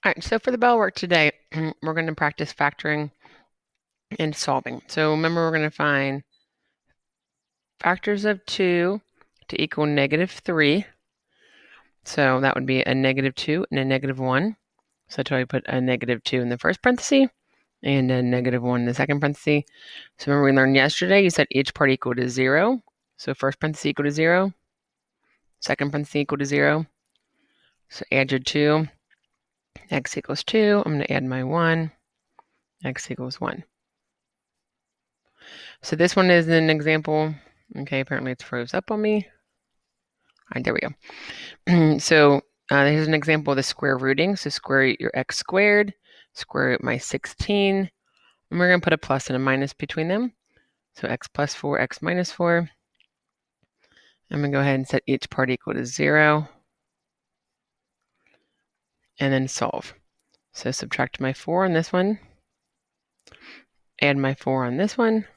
All right, so for the bell work today, we're going to practice factoring and solving. So remember, we're going to find factors of 2 to equal -3. So that would be a -2 and a -1. So that's why I put a -2 in the first parenthesis and a -1 in the second parenthesis. So remember we learned yesterday, you set each part equal to 0. So first parenthesis equal to 0, second parenthesis equal to 0. So add your 2, x equals 2. I'm going to add my 1, x equals 1. So this one is an example. Okay, apparently it's froze up on me. All right, there we go. So here's an example of the square rooting. So square root your x squared, square root my 16, and we're going to put a plus and a minus between them. So x plus 4, x minus 4. I'm going to go ahead and set each part equal to 0, and then solve. So subtract my 4 on this one, add my 4 on this one.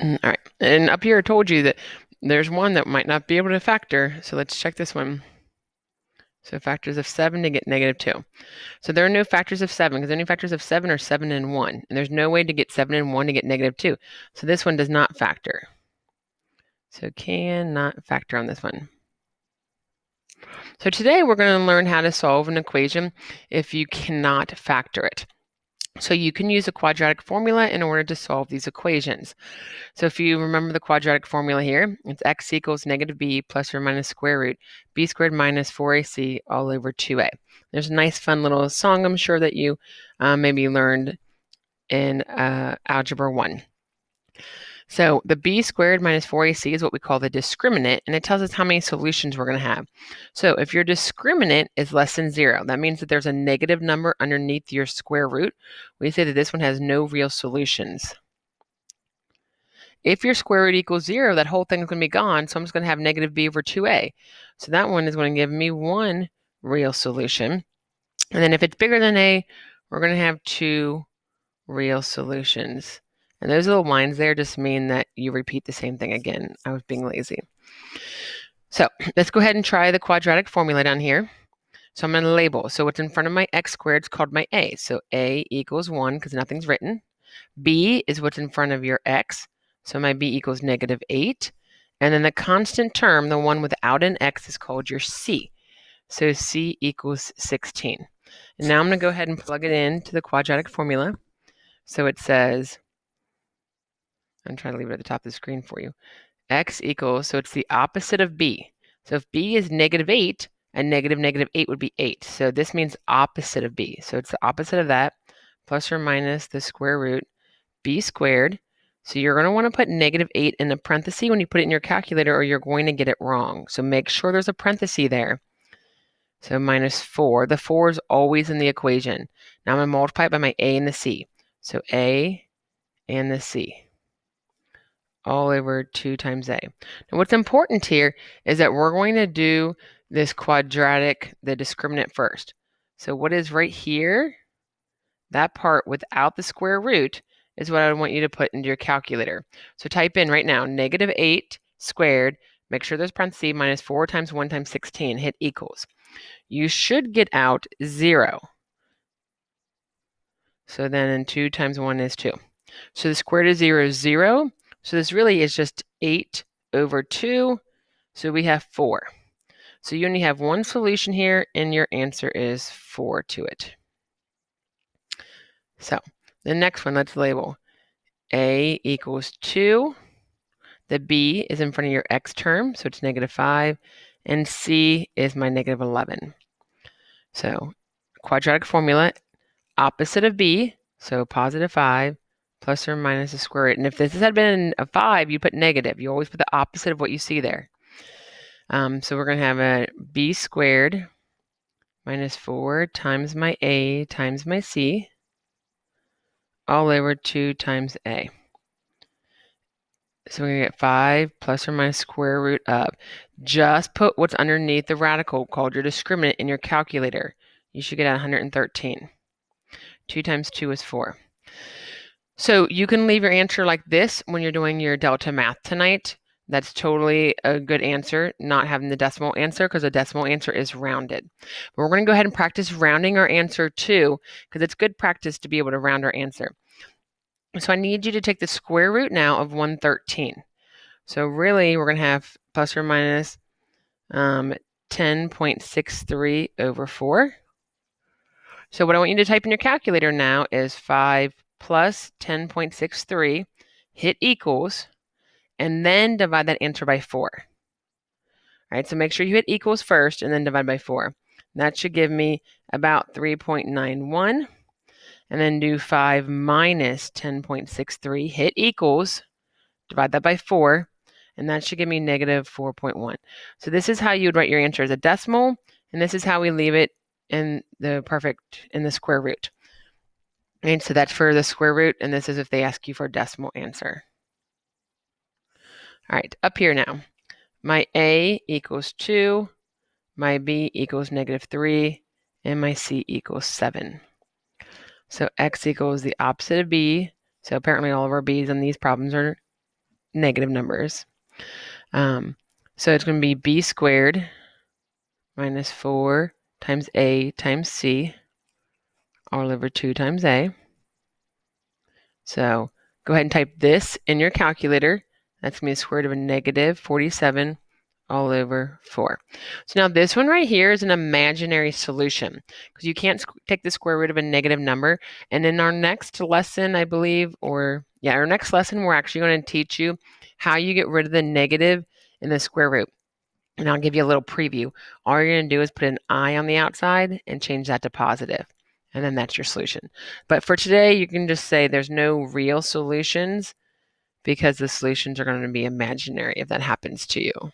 All right, and up here I told you that there's one that might not be able to factor, so let's check this one. So factors of 7 to get -2. So there are no factors of 7 because any factors of 7 are 7 and 1. And there's no way to get 7 and 1 to get -2. So this one does not factor. So cannot factor on this one. So today we're going to learn how to solve an equation if you cannot factor it. So you can use a quadratic formula in order to solve these equations. So if you remember the quadratic formula here, it's x equals -b plus or minus square root b squared minus 4ac all over 2a. There's a nice fun little song I'm sure that you maybe learned in Algebra 1. So the b squared minus 4ac is what we call the discriminant, and it tells us how many solutions we're going to have. So if your discriminant is less than 0, that means that there's a negative number underneath your square root. We say that this one has no real solutions. If your square root equals 0, that whole thing is going to be gone, so I'm just going to have -b over 2a. So that one is going to give me one real solution. And then if it's bigger than a, we're going to have 2 real solutions. And those little lines there just mean that you repeat the same thing again. I was being lazy. So let's go ahead and try the quadratic formula down here. So I'm going to label. So what's in front of my x squared is called my a. So a equals 1 because nothing's written. B is what's in front of your x. So my b equals -8. And then the constant term, the one without an x, is called your c. So c equals 16. And now I'm going to go ahead and plug it into the quadratic formula. So it says, I'm trying to leave it at the top of the screen for you. X equals, so it's the opposite of b. So if b is -8, and -8 would be 8. So this means opposite of b. So it's the opposite of that, plus or minus the square root b squared. So you're going to want to put -8 in the parenthesis when you put it in your calculator, or you're going to get it wrong. So make sure there's a parenthesis there. So minus 4. The 4 is always in the equation. Now I'm going to multiply it by my a and the c. So a and the c all over 2 times a. Now what's important here is that we're going to do this quadratic, the discriminant first. So what is right here, that part without the square root, is what I want you to put into your calculator. So type in right now, -8 squared, make sure there's parentheses, minus 4 times 1 times 16, hit equals. You should get out 0. So then 2 times 1 is 2. So the square root of 0 is 0. So this really is just 8 over 2. So we have 4. So you only have one solution here, and your answer is 4 to it. So the next one, let's label. A equals 2. The b is in front of your x term, so it's -5. And c is my -11. So quadratic formula, opposite of b, so +5, plus or minus the square root. And if this had been a 5, you put negative. You always put the opposite of what you see there. So we're going to have a b squared minus 4 times my a times my c all over 2 times a. So we're going to get 5 plus or minus square root of. Just put what's underneath the radical called your discriminant in your calculator. You should get out 113. 2 times 2 is 4. So you can leave your answer like this when you're doing your delta math tonight. That's totally a good answer, not having the decimal answer, because the decimal answer is rounded. But we're going to go ahead and practice rounding our answer too, because it's good practice to be able to round our answer. So I need you to take the square root now of 113. So really, we're going to have plus or minus 10.63 over 4. So what I want you to type in your calculator now is 5 plus 10.63, hit equals, and then divide that answer by 4. All right, so make sure you hit equals first and then divide by 4. That should give me about 3.91. And then do 5 minus 10.63, hit equals, divide that by 4, and that should give me negative 4.1. So this is how you would write your answer as a decimal, and this is how we leave it in the square root. And so that's for the square root, and this is if they ask you for a decimal answer. All right, up here now. My A equals 2, my B equals negative 3, and my C equals 7. So X equals the opposite of B. So apparently all of our B's in these problems are negative numbers. So it's going to be B squared minus 4 times A times C all over 2 times A. So go ahead and type this in your calculator. That's going to be the square root of a negative 47 all over 4. So now this one right here is an imaginary solution because you can't take the square root of a negative number. And in our next lesson, I believe, our next lesson, we're actually going to teach you how you get rid of the negative in the square root. And I'll give you a little preview. All you're going to do is put an I on the outside and change that to positive. And then that's your solution. But for today, you can just say there's no real solutions because the solutions are going to be imaginary if that happens to you.